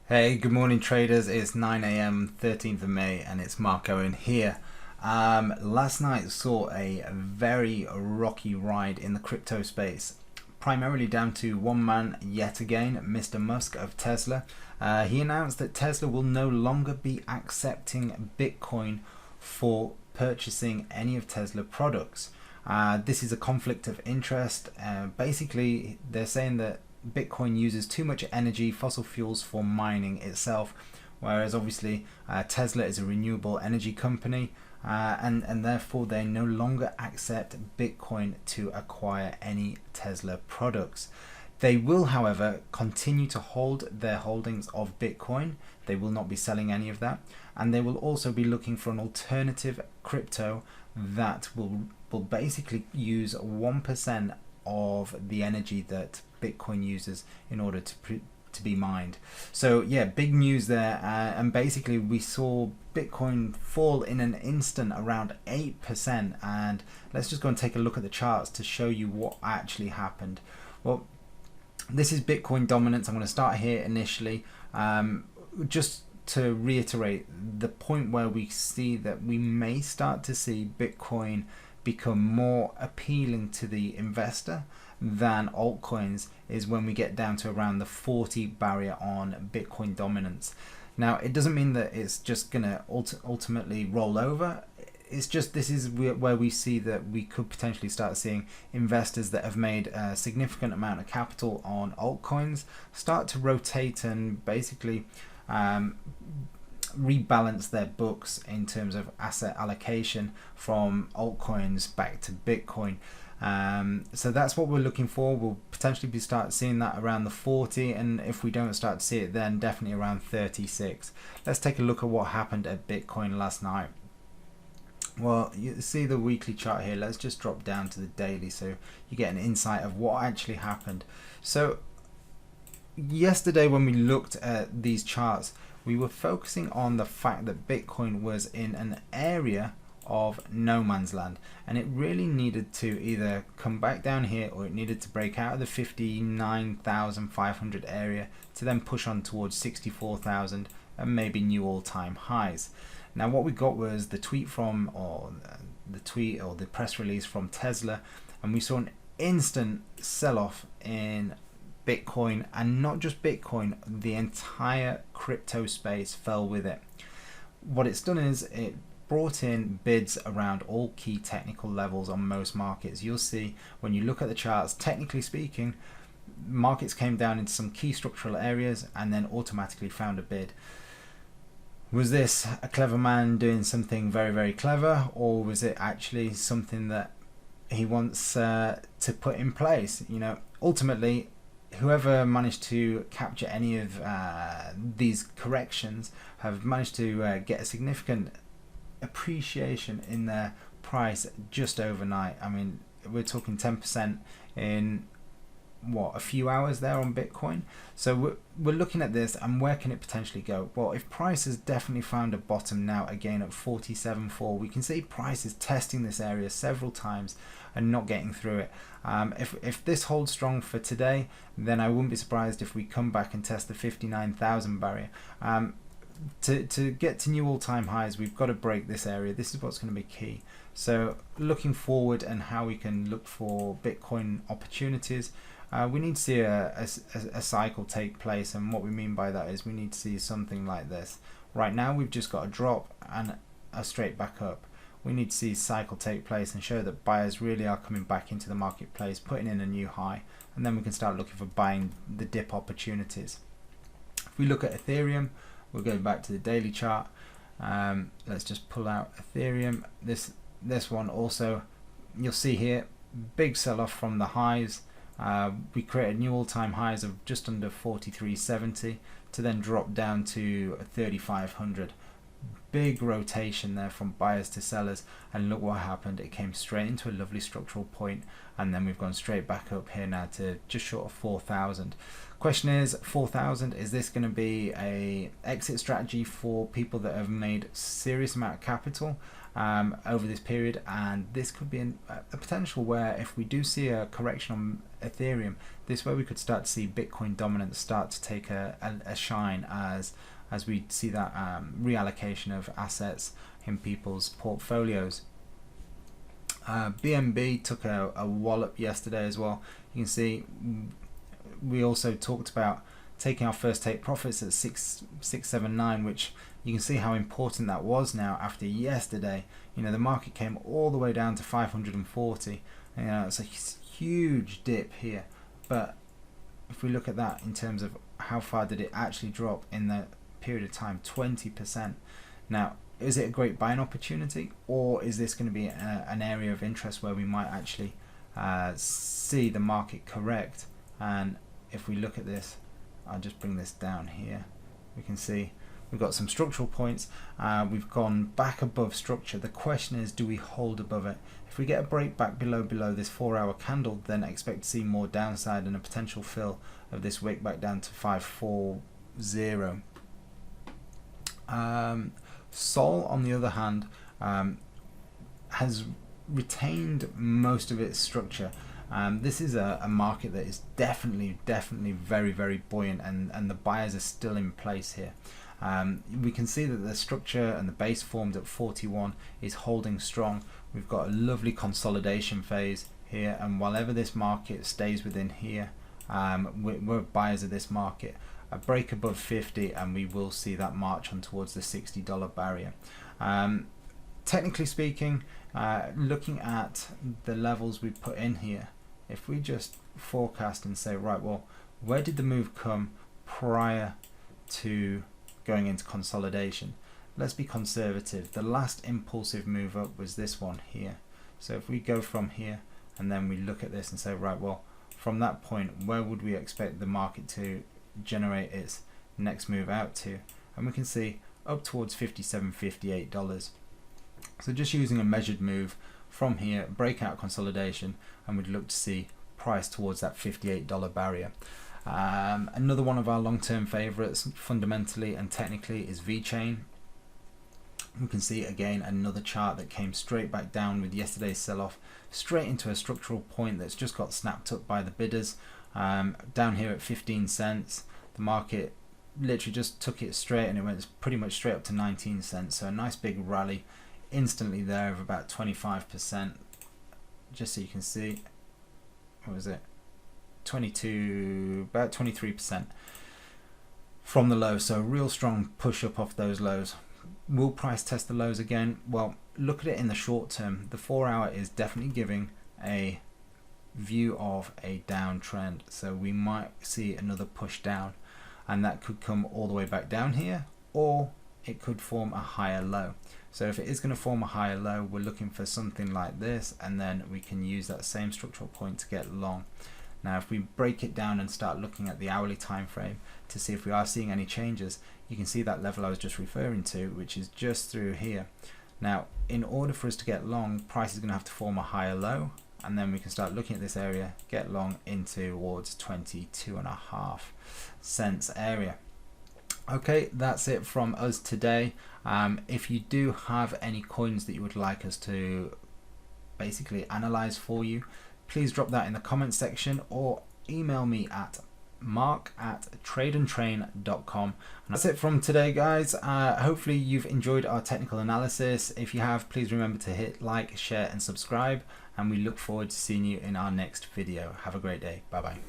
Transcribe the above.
Hey, good morning traders. It's 9 a.m. 13th of May and it's Mark Owen here. Last night saw a very rocky ride in the crypto space, primarily down to one man yet again, Mr. Musk of Tesla. He announced that Tesla will no longer be accepting Bitcoin for purchasing any of Tesla products. This is a conflict of interest. Basically, they're saying that Bitcoin uses too much energy, fossil fuels, for mining itself, whereas obviously Tesla is a renewable energy company, and therefore they no longer accept Bitcoin to acquire any Tesla products. They will, however, continue to hold their holdings of Bitcoin. They will not be selling any of that, and they will also be looking for an alternative crypto that will basically use 1% of the energy that Bitcoin uses in order to be mined. So yeah, big news there, and basically we saw Bitcoin fall in an instant around 8%, and let's just go and take a look at the charts to show you what actually happened. Well, this is Bitcoin dominance. I'm going to start here initially, just to reiterate the point where we see that we may start to see Bitcoin become more appealing to the investor than altcoins is when we get down to around the 40 barrier on Bitcoin dominance. Now, it doesn't mean that it's just going to ultimately roll over. It's just this is where we see that we could potentially start seeing investors that have made a significant amount of capital on altcoins start to rotate and basically rebalance their books in terms of asset allocation from altcoins back to Bitcoin. So that's what we're looking for. We'll potentially be start seeing that around the 40, and if we don't start to see it then definitely around 36. Let's take a look at what happened at Bitcoin last night. Well, you see the weekly chart here. Let's just drop down to the daily so you get an insight of what actually happened. So yesterday when we looked at these charts, we were focusing on the fact that Bitcoin was in an area of no man's land, and it really needed to either come back down here or it needed to break out of the 59,500 area to then push on towards 64,000 and maybe new all-time highs. Now what we got was the tweet from, or the press release from Tesla, and we saw an instant sell-off in Bitcoin, and not just Bitcoin, the entire crypto space fell with it. What it's done is it brought in bids around all key technical levels on most markets. You'll see when you look at the charts, technically speaking, markets came down into some key structural areas and then automatically found a bid. Was this a clever man doing something very, very clever, or was it actually something that he wants to put in place? You know, ultimately, whoever managed to capture any of these corrections have managed to get a significant appreciation in their price just overnight. I mean, we're talking 10% in what, a few hours there on Bitcoin. So we're looking at this, and where can it potentially go? Well, if price has definitely found a bottom now again at 47.4, we can see price is testing this area several times and not getting through it. If this holds strong for today, then I wouldn't be surprised if we come back and test the 59,000 barrier. To get to new all-time highs, we've got to break this area. This is what's going to be key. So looking forward and how we can look for Bitcoin opportunities, we need to see a cycle take place, and what we mean by that is we need to see something like this. Right now we've just got a drop and a straight back up. We need to see cycle take place and show that buyers really are coming back into the marketplace, putting in a new high, and then we can start looking for buying the dip opportunities. If we look at Ethereum, we'll go back to the daily chart. Let's just pull out Ethereum. This one also, you'll see here, big sell-off from the highs. We created new all-time highs of just under 43.70 to then drop down to 3,500. Big rotation there from buyers to sellers, and look what happened. It came straight into a lovely structural point, and then we've gone straight back up here now to just short of 4,000. Question is, 4,000, is this going to be a exit strategy for people that have made serious amount of capital over this period, and this could be a potential where if we do see a correction on Ethereum, this way we could start to see Bitcoin dominance start to take a shine as we see that reallocation of assets in people's portfolios. BNB took a wallop yesterday as well. You can see we also talked about taking our first take profits at 679, which you can see how important that was now after yesterday. You know, the market came all the way down to 540. You know, it's a huge dip here, but if we look at that in terms of how far did it actually drop in the period of time, 20%. Now, is it a great buying opportunity, or is this going to be an area of interest where we might actually see the market correct? And if we look at this, I'll just bring this down here, we can see we've got some structural points. We've gone back above structure. The question is, do we hold above it? If we get a break back below this 4-hour candle, then expect to see more downside and a potential fill of this wick back down to 540. Sol, on the other hand, has retained most of its structure. This is a market that is definitely very, very buoyant, and the buyers are still in place here. We can see that the structure and the base formed at 41 is holding strong. We've got a lovely consolidation phase here, and while this market stays within here, we're buyers of this market. A break above 50 and we will see that march on towards the $60 barrier. Technically speaking, looking at the levels we put in here, if we just forecast and say, right, well, where did the move come prior to going into consolidation? Let's be conservative. The last impulsive move up was this one here. So if we go from here and then we look at this and say, right, well, from that point, where would we expect the market to generate its next move out to? And we can see up towards $57, $58. So just using a measured move from here, breakout consolidation, and we'd look to see price towards that $58 barrier. Another one of our long-term favorites fundamentally and technically is VeChain. We can see again another chart that came straight back down with yesterday's sell-off, straight into a structural point that's just got snapped up by the bidders. Down here at 15 cents, the market literally just took it straight and it went pretty much straight up to 19 cents. So a nice big rally instantly there of about 25%. Just so you can see, what was it? 22, about 23% from the low. So a real strong push up off those lows. Will price test the lows again? Well, look at it in the short term. The 4-hour is definitely giving a view of a downtrend, so we might see another push down, and that could come all the way back down here, or it could form a higher low. So if it is going to form a higher low, we're looking for something like this, and then we can use that same structural point to get long. Now if we break it down and start looking at the hourly time frame to see if we are seeing any changes, you can see that level I was just referring to, which is just through here. Now in order for us to get long, price is going to have to form a higher low, and then we can start looking at this area, get long into towards 22.5 cents area. Okay, that's it from us today. If you do have any coins that you would like us to basically analyze for you, please drop that in the comment section or email me at mark@tradeandtrain.com. That's it from today, guys. Hopefully you've enjoyed our technical analysis. If you have, please remember to hit like, share and subscribe, and we look forward to seeing you in our next video. Have a great day. Bye bye.